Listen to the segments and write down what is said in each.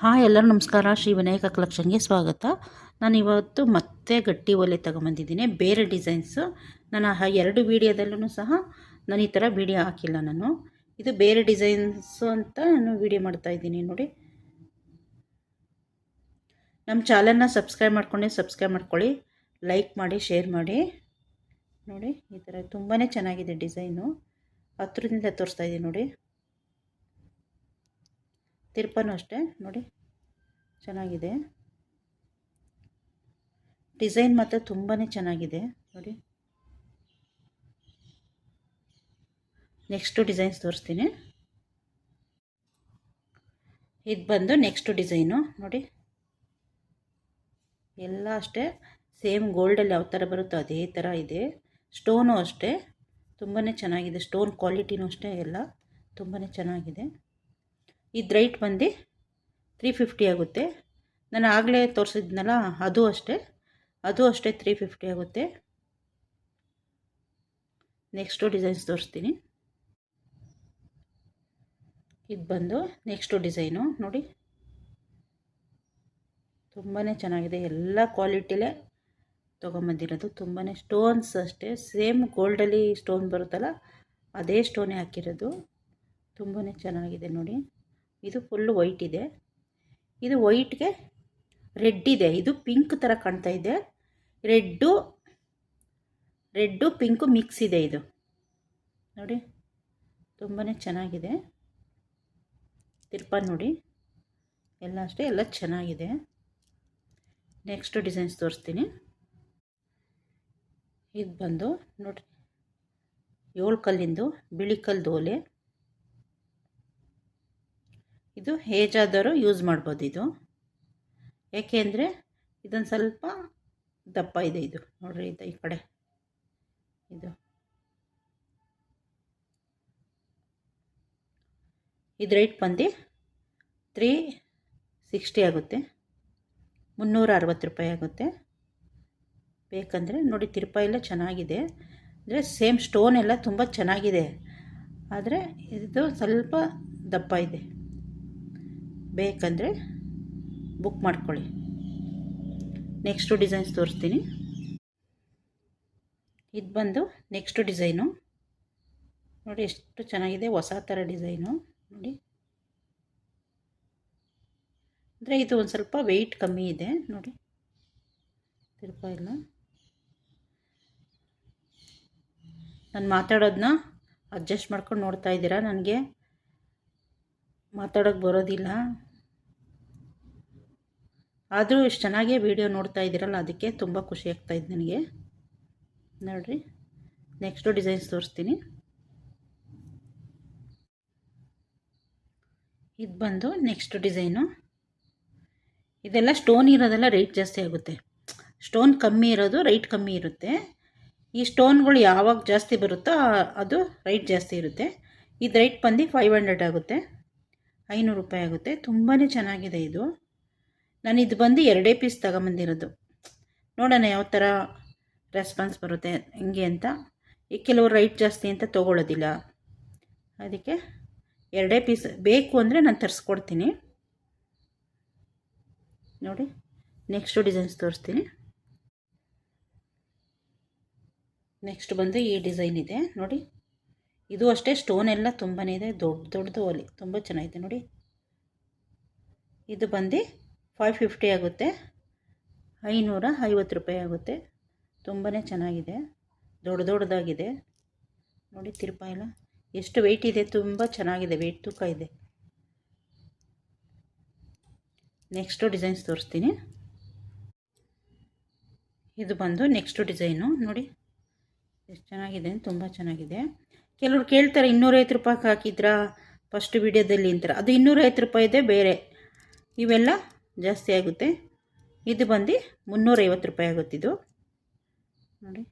Hi ಎಲ್ಲರೂ ನಮಸ್ಕಾರ. ಶ್ರೀ ವಿನಾಯಕ ಕಲೆಕ್ಷನ್ಗೆ ಸ್ವಾಗತ. ನಾನು ಇವತ್ತು ಮತ್ತೆ ಗಟ್ಟಿ ಒಲೆ ತೊಗೊಂಬಂದಿದ್ದೀನಿ, ಬೇರೆ ಡಿಸೈನ್ಸು. ನಾನು ಎರಡು ವೀಡಿಯೋದಲ್ಲೂ ಸಹ ನಾನು ಈ ಥರ ವೀಡಿಯೋ ಹಾಕಿಲ್ಲ. ನಾನು ಇದು ಬೇರೆ ಡಿಸೈನ್ಸು ಅಂತ ನಾನು ವೀಡಿಯೋ ಮಾಡ್ತಾಯಿದ್ದೀನಿ. ನೋಡಿ, ನಮ್ಮ ಚಾನಲ್ನ ಸಬ್ಸ್ಕ್ರೈಬ್ ಮಾಡ್ಕೊಳ್ಳಿ, ಲೈಕ್ ಮಾಡಿ, ಶೇರ್ ಮಾಡಿ. ನೋಡಿ, ಈ ಥರ ತುಂಬಾ ಚೆನ್ನಾಗಿದೆ ಡಿಸೈನು. ಹತ್ರದಿಂದ ತೋರಿಸ್ತಾಯಿದ್ದೀನಿ ನೋಡಿ. ತಿರ್ಪನೂ ಅಷ್ಟೇ ನೋಡಿ, ಚೆನ್ನಾಗಿದೆ. ಡಿಸೈನ್ ಮಾತ್ರ ತುಂಬಾ ಚೆನ್ನಾಗಿದೆ ನೋಡಿ. ನೆಕ್ಸ್ಟು ಡಿಸೈನ್ಸ್ ತೋರಿಸ್ತೀನಿ. ಇದು ಬಂದು ನೆಕ್ಸ್ಟ್ ಡಿಸೈನು ನೋಡಿ. ಎಲ್ಲ ಅಷ್ಟೇ ಸೇಮ್ ಗೋಲ್ಡಲ್ಲಿ ಯಾವ ಥರ ಬರುತ್ತೋ ಅದೇ ಥರ ಇದೆ. ಸ್ಟೋನು ಅಷ್ಟೇ ತುಂಬಾ ಚೆನ್ನಾಗಿದೆ. ಸ್ಟೋನ್ ಕ್ವಾಲಿಟಿನೂ ಅಷ್ಟೇ ಎಲ್ಲ ತುಂಬಾ ಚೆನ್ನಾಗಿದೆ. ಇದು ರೈಟ್ ಬಂದು 350 ಆಗುತ್ತೆ. ನಾನು ಆಗಲೇ ತೋರಿಸಿದ್ನಲ್ಲ ಅದು ಅಷ್ಟೇ 350 ಆಗುತ್ತೆ. ನೆಕ್ಸ್ಟು ಡಿಸೈನ್ಸ್ ತೋರಿಸ್ತೀನಿ. ಇದು ಬಂದು ನೆಕ್ಸ್ಟು ಡಿಸೈನು ನೋಡಿ, ತುಂಬಾ ಚೆನ್ನಾಗಿದೆ. ಎಲ್ಲ ಕ್ವಾಲಿಟಿಲೇ ತೊಗೊಂಬಂದಿರೋದು. ತುಂಬಾ ಸ್ಟೋನ್ಸ್ ಅಷ್ಟೇ ಸೇಮ್ ಗೋಲ್ಡಲ್ಲಿ ಸ್ಟೋನ್ ಬರುತ್ತಲ್ಲ ಅದೇ ಸ್ಟೋನೇ ಹಾಕಿರೋದು. ತುಂಬಾ ಚೆನ್ನಾಗಿದೆ ನೋಡಿ. ಇದು ಫುಲ್ಲು ವೈಟ್ ಇದೆ. ಇದು ವೈಟ್ಗೆ ರೆಡ್ ಇದೆ. ಇದು ಪಿಂಕ್ ಥರ ಕಾಣ್ತಾ ಇದೆ. ರೆಡ್ಡು ಪಿಂಕು ಮಿಕ್ಸ್ ಇದೆ ಇದು ನೋಡಿ. ತುಂಬಾ ಚೆನ್ನಾಗಿದೆ. ತಿರ್ಪ ನೋಡಿ, ಎಲ್ಲ ಅಷ್ಟೇ ಎಲ್ಲ ಚೆನ್ನಾಗಿದೆ. ನೆಕ್ಸ್ಟ್ ಡಿಸೈನ್ಸ್ ತೋರಿಸ್ತೀನಿ. ಇದು ಬಂದು ನೋಡಿ 7 ಕಲ್ಲಿಂದು ಬಿಳಿ ಕಲ್ಲು ಓಲೆ. ಇದು ಏಜ್ ಆದವರು ಯೂಸ್ ಮಾಡ್ಬೋದು. ಇದು ಏಕೆಂದರೆ ಇದೊಂದು ಸ್ವಲ್ಪ ದಪ್ಪ ಇದೆ. ಇದು ನೋಡ್ರಿ, ಇದು ಈ ಕಡೆ ಇದು ರೇಟ್ ಬಂದು 360 ಆಗುತ್ತೆ. 360 ರೂಪಾಯಿ ಆಗುತ್ತೆ. ಬೇಕಂದರೆ ನೋಡಿ, ತಿರುಪ ಎಲ್ಲ ಚೆನ್ನಾಗಿದೆ. ಅಂದರೆ ಸೇಮ್ ಸ್ಟೋನ್ ಎಲ್ಲ ತುಂಬ ಚೆನ್ನಾಗಿದೆ, ಆದರೆ ಇದು ಸ್ವಲ್ಪ ದಪ್ಪ ಇದೆ. ಬೇಕಂದರೆ ಬುಕ್ ಮಾಡ್ಕೊಳ್ಳಿ. ನೆಕ್ಸ್ಟು ಡಿಸೈನ್ಸ್ ತೋರಿಸ್ತೀನಿ. ಇದು ಬಂದು ನೆಕ್ಸ್ಟ್ ಡಿಸೈನು ನೋಡಿ, ಎಷ್ಟು ಚೆನ್ನಾಗಿದೆ. ಹೊಸ ಥರ ಡಿಸೈನು ನೋಡಿ. ಅಂದರೆ ಇದು ಒಂದು ಸ್ವಲ್ಪ ವೆಯ್ಟ್ ಕಮ್ಮಿ ಇದೆ ನೋಡಿ. ತಿರುಪ ಎಲ್ಲ ನಾನು ಮಾತಾಡೋದನ್ನ ಅಡ್ಜಸ್ಟ್ ಮಾಡ್ಕೊಂಡು ನೋಡ್ತಾ ಇದ್ದೀರಾ. ನನಗೆ ಮಾತಾಡೋಕ್ಕೆ ಬರೋದಿಲ್ಲ, ಆದರೂ ಇಷ್ಟು ಚೆನ್ನಾಗಿ ವಿಡಿಯೋ ನೋಡ್ತಾ ಇದ್ದೀರಲ್ಲ, ಅದಕ್ಕೆ ತುಂಬ ಖುಷಿ ಆಗ್ತಾಯಿದ್ದು ನನಗೆ. ನೋಡಿರಿ, ನೆಕ್ಸ್ಟು ಡಿಸೈನ್ಸ್ ತೋರಿಸ್ತೀನಿ. ಇದು ಬಂದು ನೆಕ್ಸ್ಟ್ ಡಿಸೈನು. ಇದೆಲ್ಲ ಸ್ಟೋನ್ ಇರೋದೆಲ್ಲ ರೇಟ್ ಜಾಸ್ತಿ ಆಗುತ್ತೆ. ಸ್ಟೋನ್ ಕಮ್ಮಿ ಇರೋದು ರೇಟ್ ಕಮ್ಮಿ ಇರುತ್ತೆ. ಈ ಸ್ಟೋನ್ಗಳು ಯಾವಾಗ ಜಾಸ್ತಿ ಬರುತ್ತೋ ಅದು ರೇಟ್ ಜಾಸ್ತಿ ಇರುತ್ತೆ. ಇದು ರೇಟ್ ಬಂದು 500 ಆಗುತ್ತೆ, 500 ರೂಪಾಯಿ ಆಗುತ್ತೆ. ತುಂಬಾ ಚೆನ್ನಾಗಿದೆ ಇದು. ನಾನು ಇದು ಬಂದು 2 ಪೀಸ್ ತಗೊಂಬಂದಿರೋದು. ನೋಡೋಣ ಯಾವ ಥರ ರೆಸ್ಪಾನ್ಸ್ ಬರುತ್ತೆ ಹೆಂಗೆ ಅಂತ. ಈ ಕೆಲವರು ರೈಟ್ ಜಾಸ್ತಿ ಅಂತ ತೊಗೊಳ್ಳೋದಿಲ್ಲ, ಅದಕ್ಕೆ 2 ಪೀಸ್ ಬೇಕು ಅಂದರೆ ನಾನು ತರಿಸ್ಕೊಡ್ತೀನಿ. ನೋಡಿ, ನೆಕ್ಸ್ಟು ಡಿಸೈನ್ಸ್ ತೋರಿಸ್ತೀನಿ. ನೆಕ್ಸ್ಟ್ ಬಂದು ಈ ಡಿಸೈನ್ ಇದೆ ನೋಡಿ. ಇದು ಅಷ್ಟೇ ಸ್ಟೋನ್ ಎಲ್ಲ ತುಂಬಾ ಇದೆ. ದೊಡ್ಡದು ಒಲೆ ತುಂಬ ಚೆನ್ನಾಗಿದೆ ನೋಡಿ. ಇದು ಬಂದು 550 ಆಗುತ್ತೆ, 550 ರೂಪಾಯಿ ಆಗುತ್ತೆ. ತುಂಬಾ ಚೆನ್ನಾಗಿದೆ, ದೊಡ್ಡದಾಗಿದೆ ನೋಡಿ. ತಿರುಪ ಎಲ್ಲ ಎಷ್ಟು ವೆಯ್ಟ್ ಇದೆ, ತುಂಬ ಚೆನ್ನಾಗಿದೆ. ವೆಯ್ಟ್ ತೂಕ ಇದೆ. ನೆಕ್ಸ್ಟು ಡಿಸೈನ್ಸ್ ತೋರಿಸ್ತೀನಿ. ಇದು ಬಂದು ನೆಕ್ಸ್ಟು ಡಿಸೈನು ನೋಡಿ, ಎಷ್ಟು ಚೆನ್ನಾಗಿದೆ, ತುಂಬ ಚೆನ್ನಾಗಿದೆ. ಕೆಲವರು ಕೇಳ್ತಾರೆ 250 ರೂಪಾಯಿಗೆ ಹಾಕಿದ್ರಾ ಫಸ್ಟ್ ವಿಡಿಯೋದಲ್ಲಿ ಅಂತಾರೆ. ಅದು 250 ರೂಪಾಯಿ ಇದೆ ಬೇರೆ, ಇವೆಲ್ಲ ಜಾಸ್ತಿ ಆಗುತ್ತೆ. ಇದು ಬಂದು 350 ರೂಪಾಯಿ ಆಗುತ್ತಿದ್ದು ನೋಡಿ.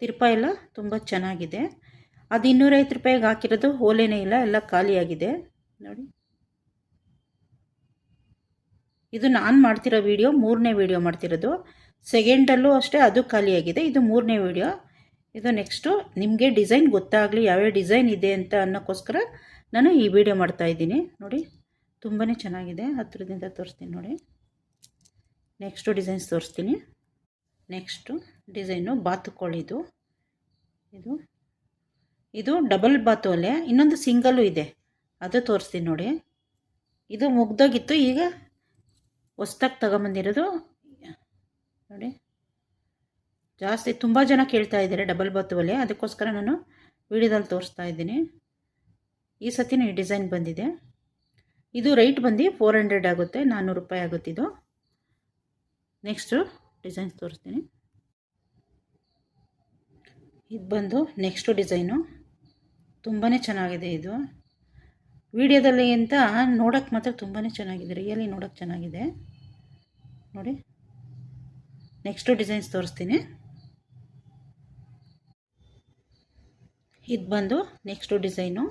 ತಿರುಪ ಎಲ್ಲ ತುಂಬ ಚೆನ್ನಾಗಿದೆ. ಅದು 250 ರೂಪಾಯಿಗೆ ಹಾಕಿರೋದು ಓಲೆನೇ ಇಲ್ಲ, ಎಲ್ಲ ಖಾಲಿಯಾಗಿದೆ ನೋಡಿ. ಇದು ನಾನು ಮಾಡ್ತಿರೋ ವಿಡಿಯೋ 3ನೇ ವಿಡಿಯೋ ಮಾಡ್ತಿರೋದು. ಸೆಕೆಂಡಲ್ಲೂ ಅಷ್ಟೇ ಅದು ಖಾಲಿಯಾಗಿದೆ. ಇದು 3ನೇ ವಿಡಿಯೋ. ಇದು ನೆಕ್ಸ್ಟು ನಿಮಗೆ ಡಿಸೈನ್ ಗೊತ್ತಾಗಲಿ ಯಾವ್ಯಾವ ಡಿಸೈನ್ ಇದೆ ಅಂತ ಅನ್ನೋಕ್ಕೋಸ್ಕರ ನಾನು ಈ ವಿಡಿಯೋ ಮಾಡ್ತಾಯಿದ್ದೀನಿ. ನೋಡಿ ತುಂಬಾ ಚೆನ್ನಾಗಿದೆ, ಹತ್ತಿರದಿಂದ ತೋರಿಸ್ತೀನಿ ನೋಡಿ. ನೆಕ್ಸ್ಟು ಡಿಸೈನ್ಸ್ ತೋರಿಸ್ತೀನಿ. ನೆಕ್ಸ್ಟು ಡಿಸೈನು ಬಾತುಕೋಳಿದು. ಇದು ಡಬಲ್ ಬಾತು ಒಲೆ, ಇನ್ನೊಂದು ಸಿಂಗಲ್ಲು ಇದೆ, ಅದು ತೋರಿಸ್ತೀನಿ ನೋಡಿ. ಇದು ಮುಗ್ದೋಗಿತ್ತು, ಈಗ ಹೊಸ್ದಾಗಿ ತಗೊಂಬಂದಿರೋದು ನೋಡಿ. ಜಾಸ್ತಿ ತುಂಬ ಜನ ಕೇಳ್ತಾ ಇದ್ದಾರೆ ಡಬಲ್ ಬಾತು ಒಲೆ, ಅದಕ್ಕೋಸ್ಕರ ನಾನು ವಿಡಿಯೋದಲ್ಲಿ ತೋರಿಸ್ತಾ ಇದ್ದೀನಿ. ಈ ಸತಿನೂ ಈ ಡಿಸೈನ್ ಬಂದಿದೆ. ಇದು ರೈಟ್ ಬಂದು 400 ಆಗುತ್ತೆ, 400 ರೂಪಾಯಿ ಆಗುತ್ತೆ ಇದು. ನೆಕ್ಸ್ಟು ಡಿಸೈನ್ಸ್ ತೋರಿಸ್ತೀನಿ. ಇದು ಬಂದು ನೆಕ್ಸ್ಟು ಡಿಸೈನು, ತುಂಬಾ ಚೆನ್ನಾಗಿದೆ ಇದು. ವಿಡಿಯೋದಲ್ಲಿ ಅಂತ ನೋಡೋಕ್ಕೆ ಮಾತ್ರ ತುಂಬಾ ಚೆನ್ನಾಗಿದೆ, ರಿಯಲಿ ನೋಡೋಕ್ಕೆ ಚೆನ್ನಾಗಿದೆ ನೋಡಿ. ನೆಕ್ಸ್ಟು ಡಿಸೈನ್ಸ್ ತೋರಿಸ್ತೀನಿ. ಇದು ಬಂದು ನೆಕ್ಸ್ಟು ಡಿಸೈನು.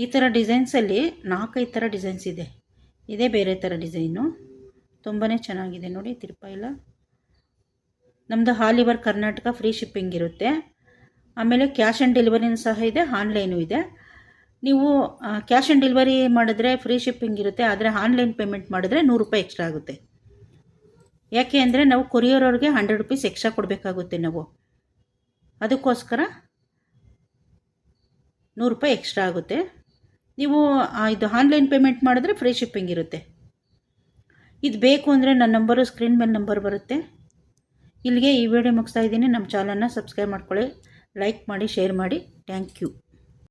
ಈ ಥರ ಡಿಸೈನ್ಸಲ್ಲಿ 4-5 ಥರ ಡಿಸೈನ್ಸ್ ಇದೆ, ಇದೇ ಬೇರೆ ಥರ ಡಿಸೈನು, ತುಂಬಾ ಚೆನ್ನಾಗಿದೆ ನೋಡಿ. ತಿರುಪ ಇಲ್ಲ, ನಮ್ಮದು all over Karnataka free shipping ಇರುತ್ತೆ. ಆಮೇಲೆ ಕ್ಯಾಶ್ ಆನ್ ಡೆಲಿವರಿನೂ ಸಹ ಇದೆ, ಆನ್ಲೈನು ಇದೆ. ನೀವು ಕ್ಯಾಶ್ ಆನ್ ಡೆಲಿವರಿ ಮಾಡಿದ್ರೆ ಫ್ರೀ ಶಿಪ್ಪಿಂಗ್ ಇರುತ್ತೆ, ಆದರೆ ಆನ್ಲೈನ್ ಪೇಮೆಂಟ್ ಮಾಡಿದ್ರೆ 100 ರೂಪಾಯಿ ಎಕ್ಸ್ಟ್ರಾ ಆಗುತ್ತೆ. ಯಾಕೆ ಅಂದರೆ ನಾವು ಕೊರಿಯರ್ ಅವ್ರಿಗೆ 100 ರೂಪೀಸ್ ಎಕ್ಸ್ಟ್ರಾ ಕೊಡಬೇಕಾಗುತ್ತೆ ನಾವು, ಅದಕ್ಕೋಸ್ಕರ 100 ರೂಪಾಯಿ ಎಕ್ಸ್ಟ್ರಾ ಆಗುತ್ತೆ. ನೀವು ಇದು ಆನ್ಲೈನ್ ಪೇಮೆಂಟ್ ಮಾಡಿದ್ರೆ ಫ್ರೀ ಶಿಪ್ಪಿಂಗ್ ಇರುತ್ತೆ. ಇದು ಬೇಕು ಅಂದರೆ ನನ್ನ ನಂಬರು ಸ್ಕ್ರೀನ್ ಮೇಲೆ ನಂಬರ್ ಬರುತ್ತೆ. ಇಲ್ಲಿಗೆ ಈ ವಿಡಿಯೋ ಮುಗಿಸ್ತಾ ಇದ್ದೀನಿ. ನಮ್ಮ ಚಾನಲ್ನ ಸಬ್ಸ್ಕ್ರೈಬ್ ಮಾಡ್ಕೊಳ್ಳಿ, ಲೈಕ್ ಮಾಡಿ, ಶೇರ್ ಮಾಡಿ. Thank you.